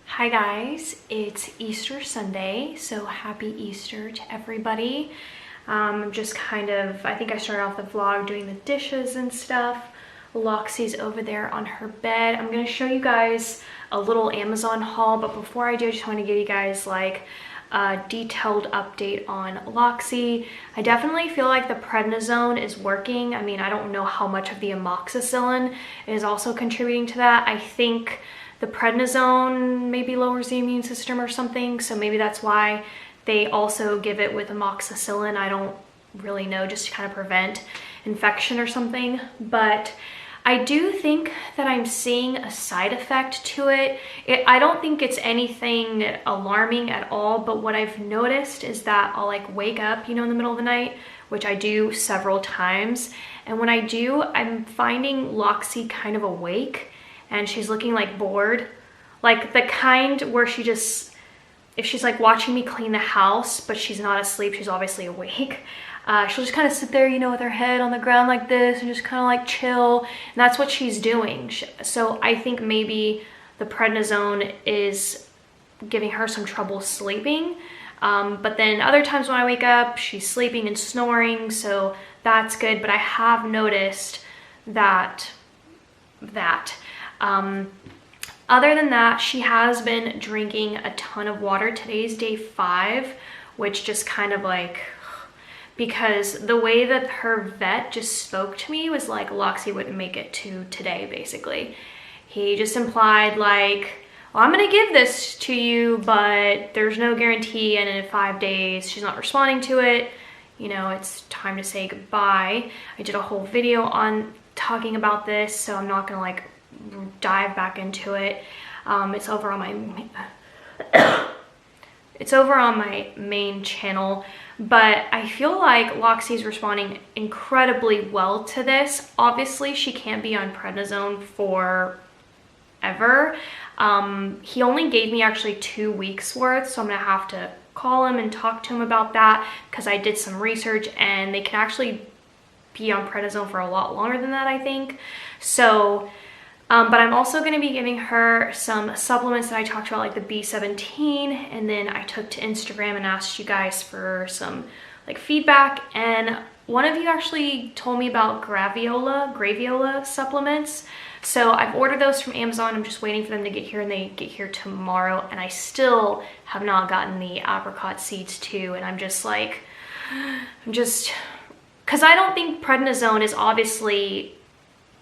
Hi guys, it's Easter Sunday, so happy Easter to everybody. Just kind of, I think I started off the vlog doing the dishes and stuff. Loxie's over there on her bed. I'm gonna show you guys a little Amazon haul, but before I do, I just want to give you guys like a detailed update on Loxie. I definitely feel like the prednisone is working. I mean, I don't know how much of the amoxicillin is also contributing to that. I think the prednisone maybe lowers the immune system or something, so maybe that's why they also give it with amoxicillin. I don't really know, just to kind of prevent infection or something. But I do think that I'm seeing a side effect to it. I don't think it's anything alarming at all, but what I've noticed is that I'll like wake up, you know, in the middle of the night, which I do several times. And when I do, I'm finding Loxie kind of awake and she's looking like bored. Like the kind where she just, if she's like watching me clean the house, but she's not asleep, she's obviously awake. She'll just kind of sit there, you know, with her head on the ground like this and just kind of like chill. And that's what she's doing. So I think maybe the prednisone is giving her some trouble sleeping. But then other times when I wake up, she's sleeping and snoring. So that's good. But I have noticed that other than that, she has been drinking a ton of water. Today's day 5, which just kind of like, because the way that her vet just spoke to me was like Loxie wouldn't make it to today, basically. He just implied like, well, I'm gonna give this to you, but there's no guarantee, and in 5 days she's not responding to it, you know, it's time to say goodbye. I did a whole video on talking about this, so I'm not gonna like dive back into it. It's over on my main channel, but I feel like Loxie's responding incredibly well to this. Obviously she can't be on prednisone forever. He only gave me actually 2 weeks worth, so I'm gonna have to call him and talk to him about that, because I did some research and they can actually be on prednisone for a lot longer than that, I think. So but I'm also going to be giving her some supplements that I talked about, like the B17, and then I took to Instagram and asked you guys for some like feedback, and one of you actually told me about graviola supplements. So I've ordered those from Amazon. I'm just waiting for them to get here, and they get here tomorrow, and I still have not gotten the apricot seeds too, and I'm just like, because I don't think prednisone is obviously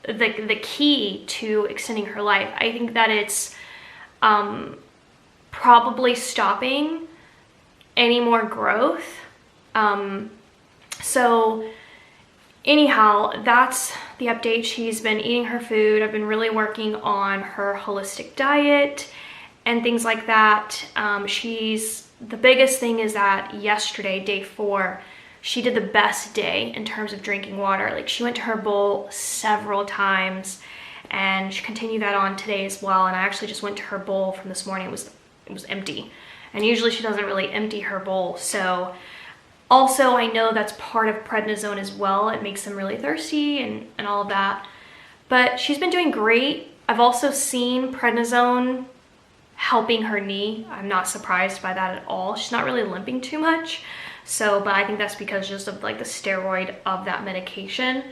the key to extending her life. I think that it's probably stopping any more growth. So anyhow, that's the update. She's been eating her food. I've been really working on her holistic diet, and things like that. The biggest thing is that yesterday, day 4, she did the best day in terms of drinking water. Like, she went to her bowl several times, and she continued that on today as well. And I actually just went to her bowl from this morning. It was empty, and usually she doesn't really empty her bowl. So also, I know that's part of prednisone as well. It makes them really thirsty and all of that. But she's been doing great. I've also seen prednisone helping her knee. I'm not surprised by that at all. She's not really limping too much. So, but I think that's because just of like the steroid of that medication.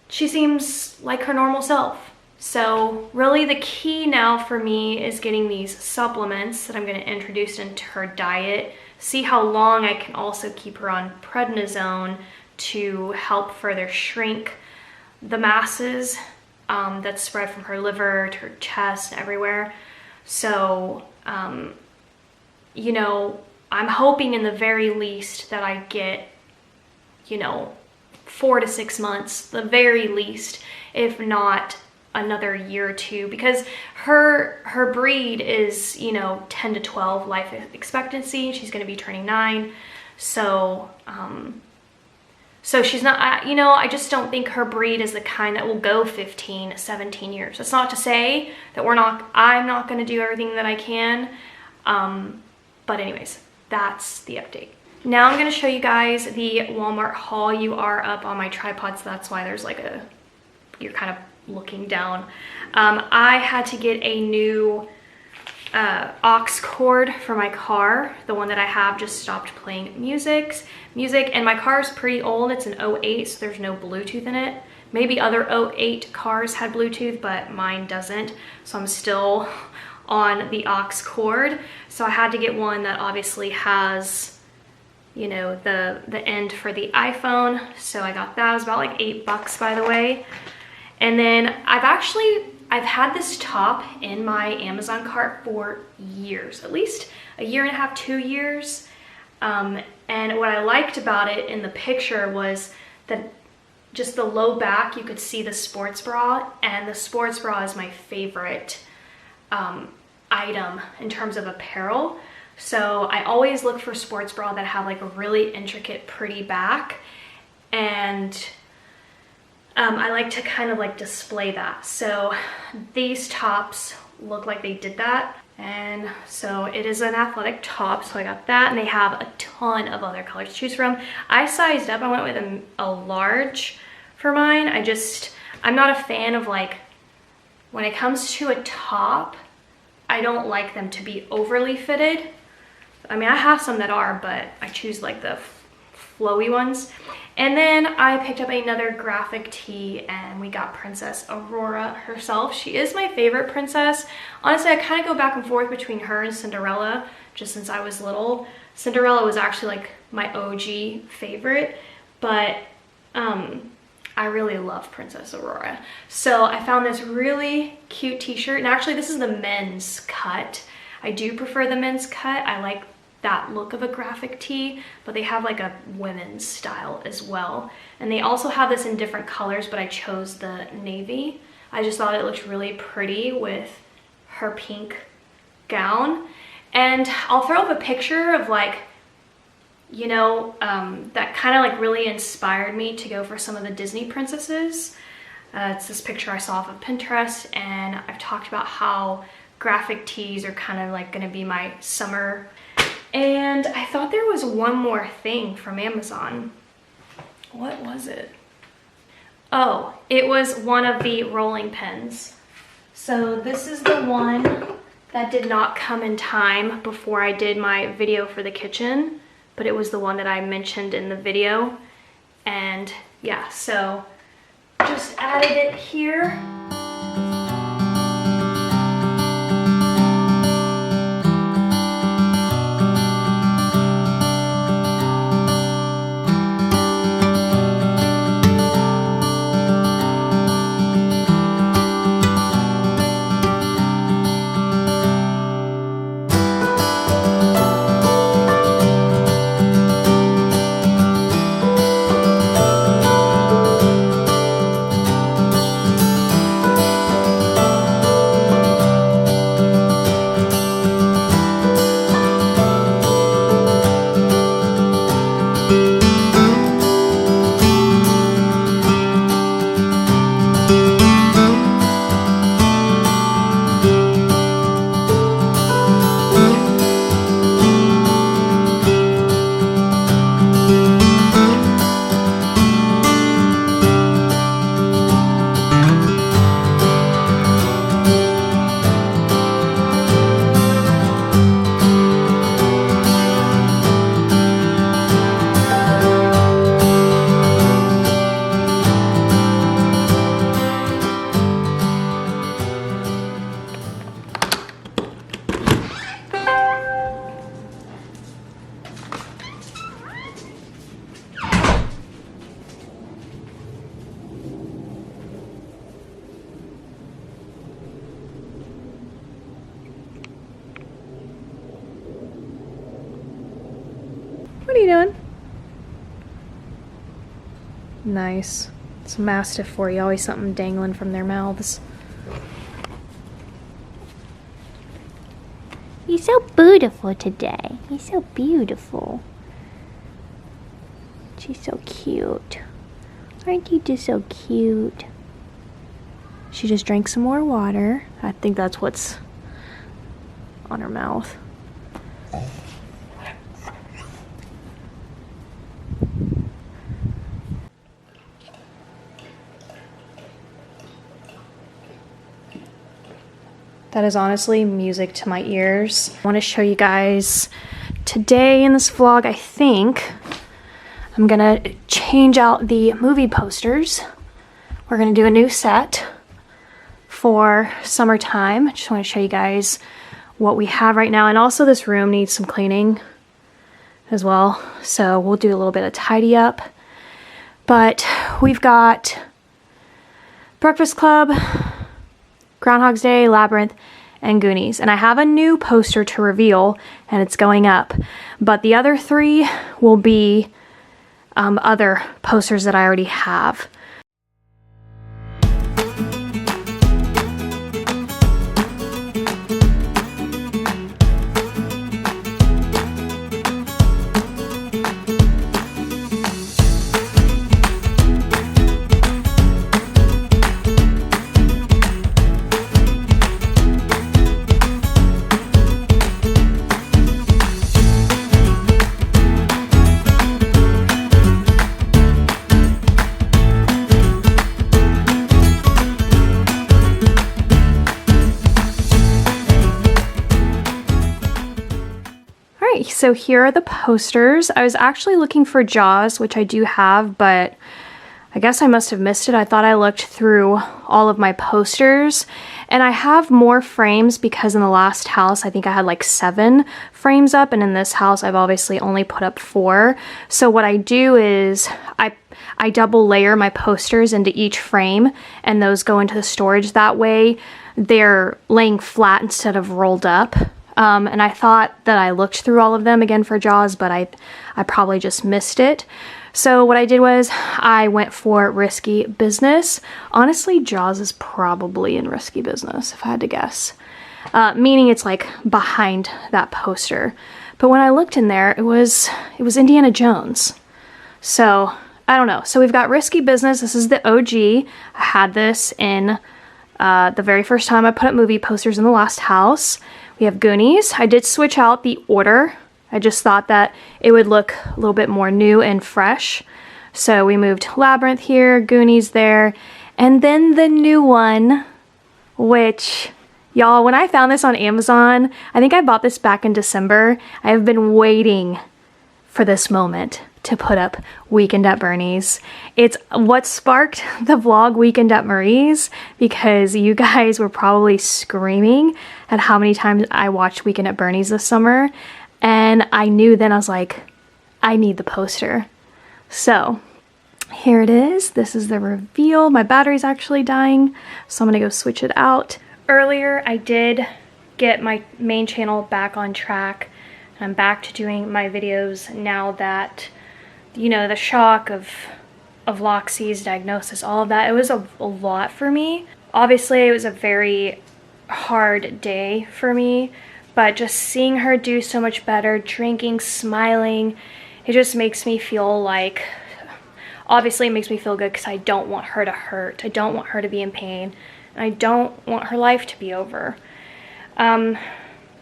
She seems like her normal self. So really the key now for me is getting these supplements that I'm going to introduce into her diet. See how long I can also keep her on prednisone to help further shrink the masses that spread from her liver to her chest and everywhere. So, you know, I'm hoping in the very least that I get, you know, 4 to 6 months, the very least, if not another year or two, because her breed is, you know, 10 to 12 life expectancy. She's going to be turning 9. So, so she's not, you know, I just don't think her breed is the kind that will go 15, 17 years. That's not to say that I'm not going to do everything that I can. But anyways, that's the update. Now I'm going to show you guys the Walmart haul. You are up on my tripod, so that's why there's like you're kind of looking down. I had to get a new aux cord for my car. The one that I have just stopped playing music, and my car is pretty old. It's an '08, so there's no Bluetooth in it. Maybe other '08 cars had Bluetooth, but mine doesn't, so I'm still on the aux cord. So I had to get one that obviously has, you know, the end for the iPhone. So I got that. It was about like $8, by the way. And then I've had this top in my Amazon cart for years, at least a year and a half, 2 years. And what I liked about it in the picture was that just the low back, you could see the sports bra, and the sports bra is my favorite item in terms of apparel. So I always look for sports bra that have like a really intricate, pretty back, and I like to kind of like display that. So these tops look like they did that. And so it is an athletic top, so I got that, and they have a ton of other colors to choose from. I sized up. I went with a large for mine. I'm not a fan of, like, when it comes to a top, I don't like them to be overly fitted. I mean, I have some that are, but I choose like the flowy ones. And then I picked up another graphic tee, and we got Princess Aurora herself. She is my favorite princess. Honestly, I kind of go back and forth between her and Cinderella, just since I was little. Cinderella was actually like my OG favorite, but I really love Princess Aurora. So I found this really cute t-shirt, and actually this is the men's cut. I do prefer the men's cut. I like that look of a graphic tee, but they have like a women's style as well. And they also have this in different colors, but I chose the navy. I just thought it looked really pretty with her pink gown. And I'll throw up a picture of, like, you know, that kind of like really inspired me to go for some of the Disney princesses. It's this picture I saw off of Pinterest, and I've talked about how graphic tees are kind of like gonna be my summer. And I thought there was one more thing from Amazon. What was it? Oh, it was one of the rolling pins. So this is the one that did not come in time before I did my video for the kitchen, but it was the one that I mentioned in the video. And yeah, so just added it here. What are you doing? Nice. It's a Mastiff for you. Always something dangling from their mouths. You're so beautiful today. You're so beautiful. She's so cute. Aren't you just so cute? She just drank some more water. I think that's what's on her mouth. That is honestly music to my ears. I want to show you guys today in this vlog, I think I'm gonna change out the movie posters. We're gonna do a new set for summertime. I just want to show you guys what we have right now. And also this room needs some cleaning as well. So we'll do a little bit of tidy up. But we've got Breakfast Club, Groundhog's Day, Labyrinth, and Goonies. And I have a new poster to reveal, and it's going up. But the other three will be other posters that I already have. So here are the posters. I was actually looking for Jaws, which I do have, but I guess I must have missed it. I thought I looked through all of my posters, and I have more frames because in the last house I think I had like 7 frames up, and in this house I've obviously only put up 4. So what I do is I double layer my posters into each frame, and those go into the storage. That way they're laying flat instead of rolled up. And I thought that I looked through all of them again for Jaws, but I probably just missed it. So what I did was I went for Risky Business. Honestly, Jaws is probably in Risky Business, if I had to guess. Meaning it's like behind that poster. But when I looked in there, it was Indiana Jones. So I don't know. So we've got Risky Business. This is the OG. I had this in the very first time I put up movie posters in the last house. We have Goonies. I did switch out the order. I just thought that it would look a little bit more new and fresh. So we moved Labyrinth here, Goonies there, and then the new one, which, y'all, when I found this on Amazon, I think I bought this back in December. I have been waiting for this moment to put up Weekend at Bernie's. It's what sparked the vlog Weekend at Marie's, because you guys were probably screaming at how many times I watched Weekend at Bernie's this summer, and I knew then, I was like, I need the poster. So here it is. This is the reveal. My battery's actually dying, so I'm gonna go switch it out. Earlier I did get my main channel back on track. I'm back to doing my videos now that, you know, the shock of Loxie's diagnosis, all of that, it was a lot for me. Obviously, it was a very hard day for me, but just seeing her do so much better, drinking, smiling, it just makes me feel like, obviously it makes me feel good because I don't want her to hurt. I don't want her to be in pain. And I don't want her life to be over.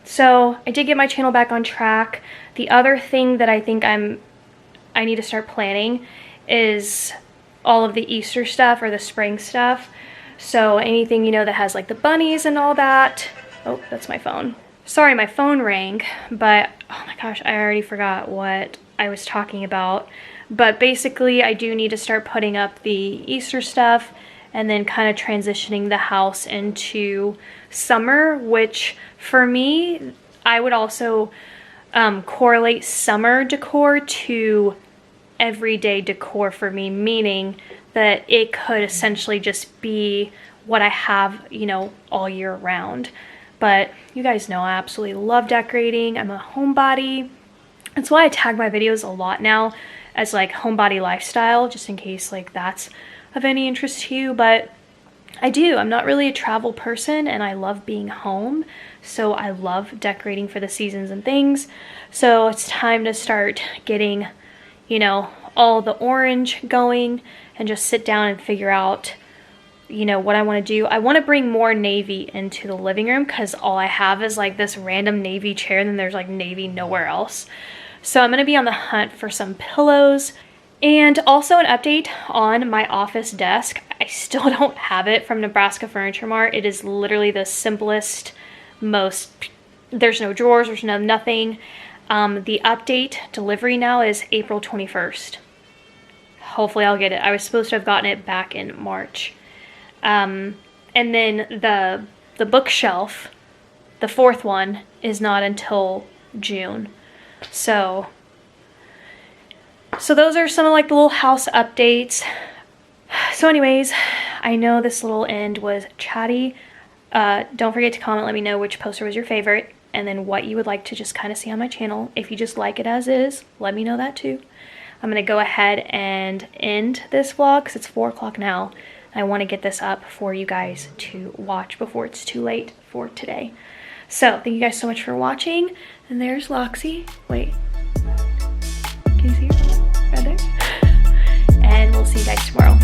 So I did get my channel back on track. The other thing that I think I need to start planning is all of the Easter stuff or the spring stuff. So anything, you know, that has like the bunnies and all that. Oh, that's my phone. Sorry, my phone rang, but oh my gosh, I already forgot what I was talking about. But basically, I do need to start putting up the Easter stuff and then kind of transitioning the house into summer, which for me, I would also correlate summer decor to everyday decor for me, meaning that it could essentially just be what I have, you know, all year round. But you guys know I absolutely love decorating. I'm a homebody. That's why I tag my videos a lot now as like homebody lifestyle, just in case like that's of any interest to you. But I'm not really a travel person, and I love being home, so I love decorating for the seasons and things. So it's time to start getting, you know, all the orange going and just sit down and figure out, you know, what I want to do. I want to bring more navy into the living room because all I have is like this random navy chair, and then there's like navy nowhere else. So I'm going to be on the hunt for some pillows. And also an update on my office desk. I still don't have it from Nebraska Furniture Mart. It is literally the simplest, there's no drawers, there's nothing. The update delivery now is April 21st. Hopefully I'll get it. I was supposed to have gotten it back in March. And then the bookshelf, the 4th one, is not until June. So those are some of like the little house updates. So anyways, I know this little end was chatty. Don't forget to comment, let me know which poster was your favorite, and then what you would like to just kind of see on my channel. If you just like it as is, let me know that too. I'm gonna go ahead and end this vlog because it's 4 o'clock now. I want to get this up for you guys to watch before it's too late for today. So thank you guys so much for watching. And there's Loxie. Wait, can you see her right there? And we'll see you guys tomorrow.